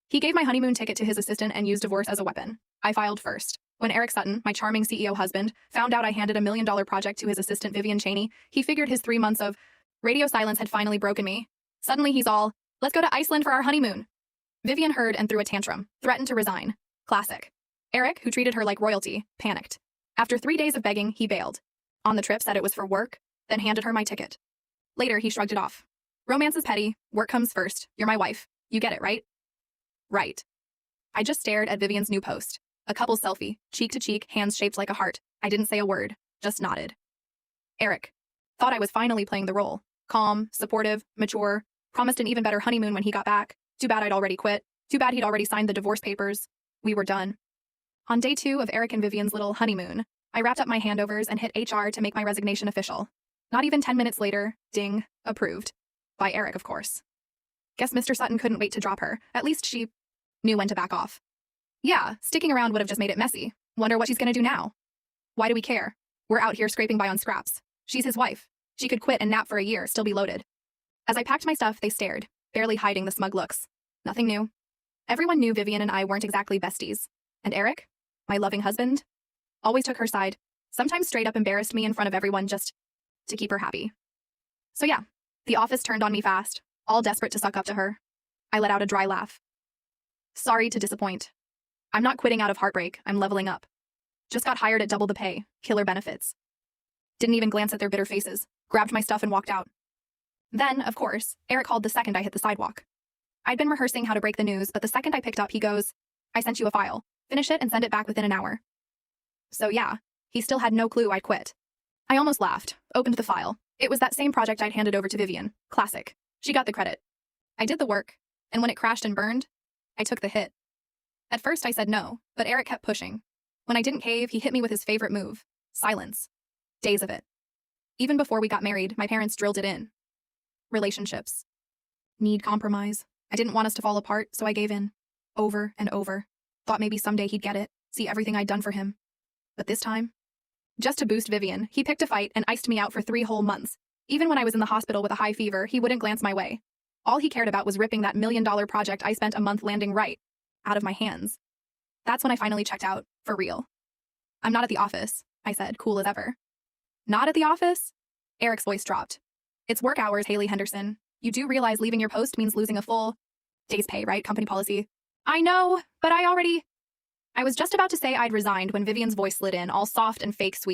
He gave my honeymoon ticket to his assistant and used divorce as a weapon. I filed first. When Eric Sutton, my charming CEO husband, found out I handed a $1 million project to his assistant Vivian Cheney, he figured his 3 months of radio silence had finally broken me. Suddenly he's all, "Let's go to Iceland for our honeymoon." Vivian heard and threw a tantrum, threatened to resign. Classic. Eric, who treated her like royalty, panicked. After 3 days of begging, he bailed. On the trip, said it was for work, then handed her my ticket. Later, he shrugged it off. Romance is petty, work comes first, you're my wife. You get it, right? Right. I just stared at Vivian's new post. A couple's selfie, cheek to cheek, hands shaped like a heart. I didn't say a word, just nodded. Eric. Thought I was finally playing the role. Calm, supportive, mature, promised an even better honeymoon when he got back. Too bad I'd already quit. Too bad he'd already signed the divorce papers. We were done. On day 2 of Eric and Vivian's little honeymoon, I wrapped up my handovers and hit HR to make my resignation official. Not even 10 minutes later, ding, approved. By Eric, of course. Guess Mr. Sutton couldn't wait to drop her. At least she knew when to back off. Yeah, sticking around would have just made it messy. Wonder what she's gonna do now. Why do we care? We're out here scraping by on scraps. She's his wife. She could quit and nap for a year, still be loaded. As I packed my stuff, they stared, barely hiding the smug looks. Nothing new. Everyone knew Vivian and I weren't exactly besties. And Eric, my loving husband, always took her side, sometimes straight up embarrassed me in front of everyone just to keep her happy. So yeah, the office turned on me fast, all desperate to suck up to her. I let out a dry laugh. Sorry to disappoint. I'm not quitting out of heartbreak, I'm leveling up. Just got hired at double the pay, killer benefits. Didn't even glance at their bitter faces, grabbed my stuff and walked out. Then, of course, Eric called the second I hit the sidewalk. I'd been rehearsing how to break the news, but the second I picked up, he goes, "I sent you a file. Finish it and send it back within an hour." So yeah, he still had no clue I'd quit. I almost laughed, opened the file. It was that same project I'd handed over to Vivian. Classic. She got the credit. I did the work, and when it crashed and burned, I took the hit. At first I said no, but Eric kept pushing. When I didn't cave, he hit me with his favorite move, silence. Days of it. Even before we got married, my parents drilled it in. Relationships. Need compromise. I didn't want us to fall apart, so I gave in. Over and over. Thought maybe someday he'd get it, see everything I'd done for him. But this time, just to boost Vivian, he picked a fight and iced me out for 3 whole months. Even when I was in the hospital with a high fever, he wouldn't glance my way. All he cared about was ripping that $1 million project I spent a month landing right out of my hands. That's when I finally checked out, for real. "I'm not at the office," I said, cool as ever. "Not at the office?" Eric's voice dropped. "It's work hours, Haley Henderson. You do realize leaving your post means losing a full day's pay, right? Company policy." "I know, but I was just about to say I'd resigned when Vivian's voice slid in, all soft and fake sweet.